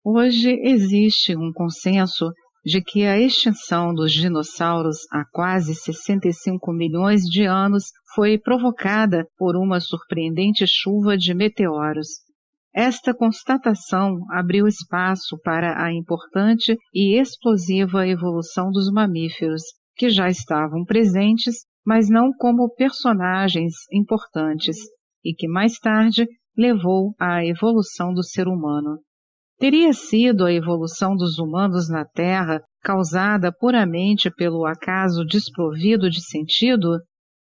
Hoje existe um consenso de que a extinção dos dinossauros há quase 65 milhões de anos foi provocada por uma surpreendente chuva de meteoros. Esta constatação abriu espaço para a importante e explosiva evolução dos mamíferos, que já estavam presentes, mas não como personagens importantes, e que mais tarde levou à evolução do ser humano. Teria sido a evolução dos humanos na Terra causada puramente pelo acaso desprovido de sentido?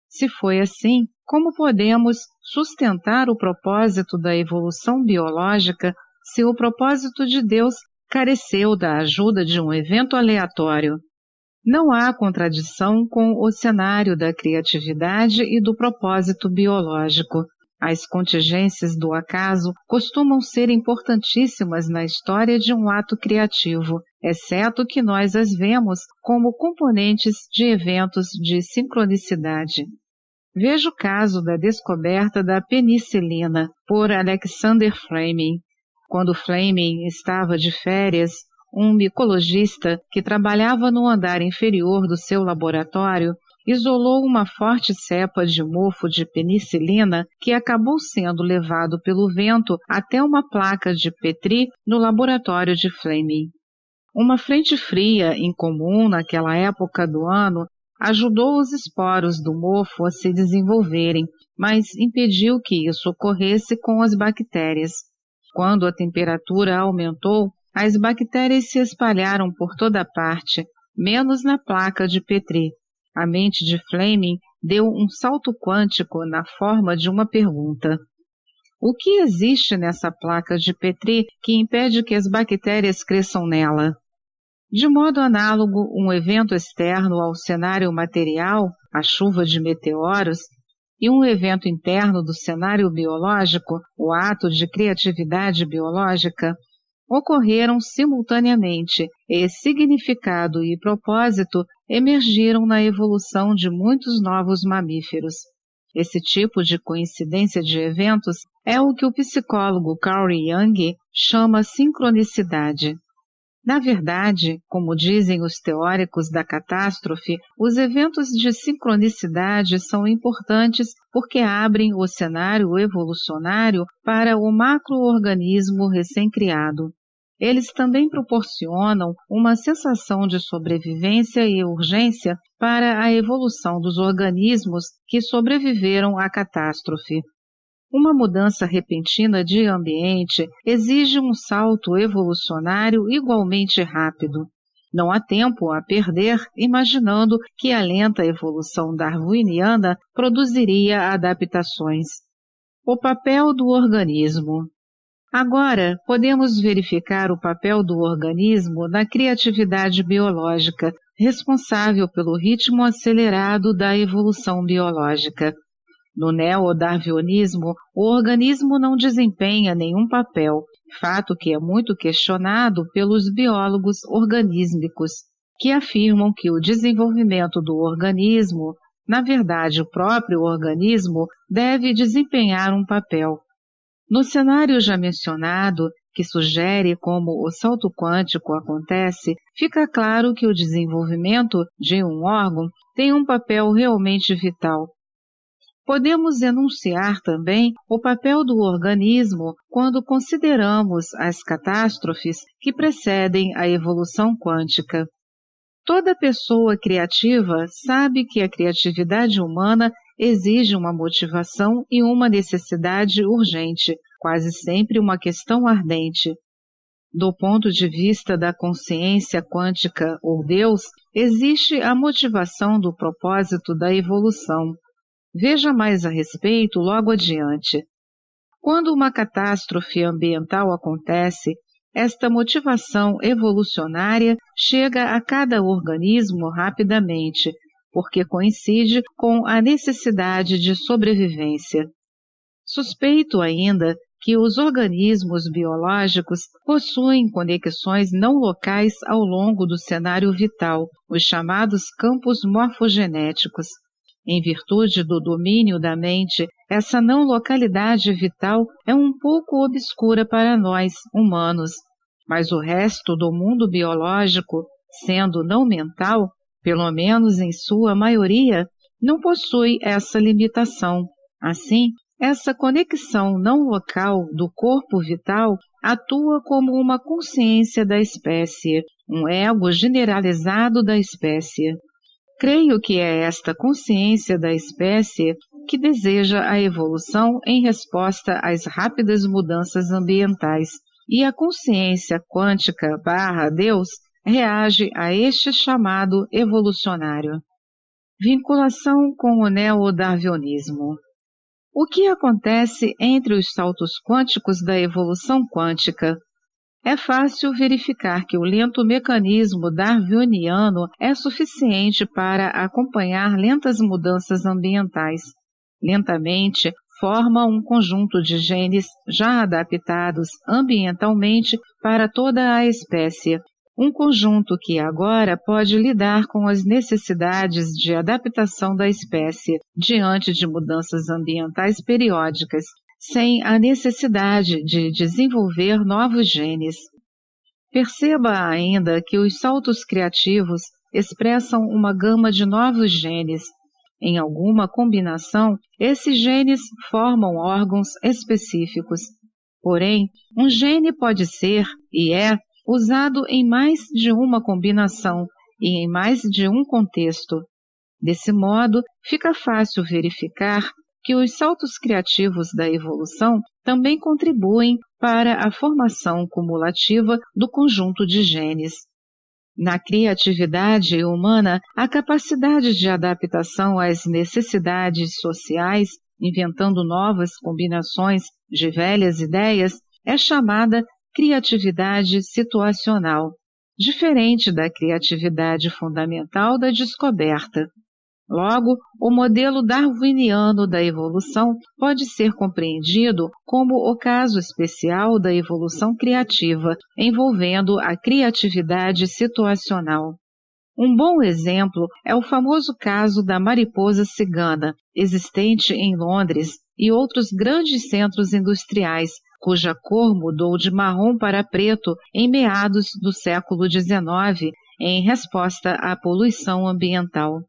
Se foi assim, como podemos sustentar o propósito da evolução biológica se o propósito de Deus careceu da ajuda de um evento aleatório? Não há contradição com o cenário da criatividade e do propósito biológico. As contingências do acaso costumam ser importantíssimas na história de um ato criativo, exceto que nós as vemos como componentes de eventos de sincronicidade. Veja o caso da descoberta da penicilina por Alexander Fleming. Quando Fleming estava de férias, um micologista que trabalhava no andar inferior do seu laboratório isolou uma forte cepa de mofo de penicilina que acabou sendo levado pelo vento até uma placa de Petri no laboratório de Fleming. Uma frente fria, incomum naquela época do ano, ajudou os esporos do mofo a se desenvolverem, mas impediu que isso ocorresse com as bactérias. Quando a temperatura aumentou, as bactérias se espalharam por toda parte, menos na placa de Petri. A mente de Fleming deu um salto quântico na forma de uma pergunta. O que existe nessa placa de Petri que impede que as bactérias cresçam nela? De modo análogo, um evento externo ao cenário material, a chuva de meteoros, e um evento interno do cenário biológico, o ato de criatividade biológica, ocorreram simultaneamente e significado e propósito emergiram na evolução de muitos novos mamíferos. Esse tipo de coincidência de eventos é o que o psicólogo Carl Jung chama sincronicidade. Na verdade, como dizem os teóricos da catástrofe, os eventos de sincronicidade são importantes porque abrem o cenário evolucionário para o macro-organismo recém-criado. Eles também proporcionam uma sensação de sobrevivência e urgência para a evolução dos organismos que sobreviveram à catástrofe. Uma mudança repentina de ambiente exige um salto evolucionário igualmente rápido. Não há tempo a perder imaginando que a lenta evolução darwiniana produziria adaptações. O papel do organismo. Agora, podemos verificar o papel do organismo na criatividade biológica, responsável pelo ritmo acelerado da evolução biológica. No neodarwinismo, o organismo não desempenha nenhum papel, fato que é muito questionado pelos biólogos organísmicos, que afirmam que o desenvolvimento do organismo, na verdade o próprio organismo, deve desempenhar um papel. No cenário já mencionado, que sugere como o salto quântico acontece, fica claro que o desenvolvimento de um órgão tem um papel realmente vital. Podemos enunciar também o papel do organismo quando consideramos as catástrofes que precedem a evolução quântica. Toda pessoa criativa sabe que a criatividade humana exige uma motivação e uma necessidade urgente, quase sempre uma questão ardente. Do ponto de vista da consciência quântica ou Deus, existe a motivação do propósito da evolução. Veja mais a respeito logo adiante. Quando uma catástrofe ambiental acontece, esta motivação evolucionária chega a cada organismo rapidamente, porque coincide com a necessidade de sobrevivência. Suspeito ainda que os organismos biológicos possuem conexões não locais ao longo do cenário vital, os chamados campos morfogenéticos. Em virtude do domínio da mente, essa não localidade vital é um pouco obscura para nós, humanos. mas o resto do mundo biológico, sendo não mental, pelo menos em sua maioria, não possui essa limitação. Assim, essa conexão não local do corpo vital atua como uma consciência da espécie, um ego generalizado da espécie. Creio que é esta consciência da espécie que deseja a evolução em resposta às rápidas mudanças ambientais, e a consciência quântica / Deus reage a este chamado evolucionário. Vinculação com o neodarwinismo. O que acontece entre os saltos quânticos da evolução quântica? É fácil verificar que o lento mecanismo darwiniano é suficiente para acompanhar lentas mudanças ambientais. Lentamente, forma um conjunto de genes já adaptados ambientalmente para toda a espécie, um conjunto que agora pode lidar com as necessidades de adaptação da espécie diante de mudanças ambientais periódicas, sem a necessidade de desenvolver novos genes. Perceba ainda que os saltos criativos expressam uma gama de novos genes. Em alguma combinação, esses genes formam órgãos específicos. Porém, um gene pode ser, e é, usado em mais de uma combinação e em mais de um contexto. Desse modo, fica fácil verificar que os saltos criativos da evolução também contribuem para a formação cumulativa do conjunto de genes. Na criatividade humana, a capacidade de adaptação às necessidades sociais, inventando novas combinações de velhas ideias, é chamada criatividade situacional, diferente da criatividade fundamental da descoberta. Logo, o modelo darwiniano da evolução pode ser compreendido como o caso especial da evolução criativa, envolvendo a criatividade situacional. Um bom exemplo é o famoso caso da mariposa cigana, existente em Londres e outros grandes centros industriais, cuja cor mudou de marrom para preto em meados do século XIX, em resposta à poluição ambiental.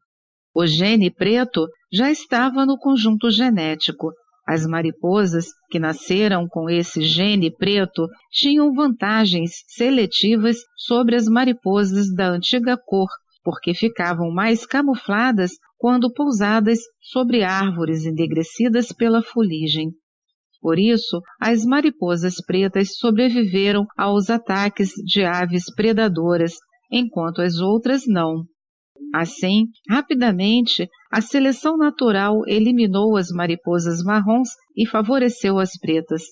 O gene preto já estava no conjunto genético. As mariposas que nasceram com esse gene preto tinham vantagens seletivas sobre as mariposas da antiga cor, porque ficavam mais camufladas quando pousadas sobre árvores ennegrecidas pela fuligem. Por isso, as mariposas pretas sobreviveram aos ataques de aves predadoras, enquanto as outras não. Assim, rapidamente, a seleção natural eliminou as mariposas marrons e favoreceu as pretas.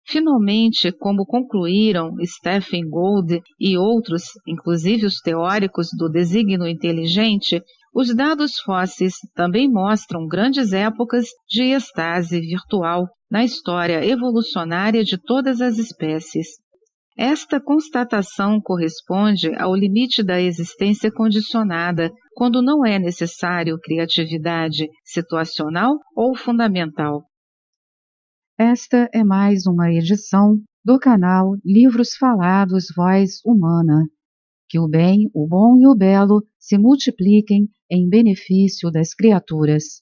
Finalmente, como concluíram Stephen Gould e outros, inclusive os teóricos do desígnio inteligente, os dados fósseis também mostram grandes épocas de estase virtual na história evolucionária de todas as espécies. Esta constatação corresponde ao limite da existência condicionada, quando não é necessário criatividade situacional ou fundamental. Esta é mais uma edição do canal Livros Falados Voz Humana. Que o bem, o bom e o belo se multipliquem em benefício das criaturas.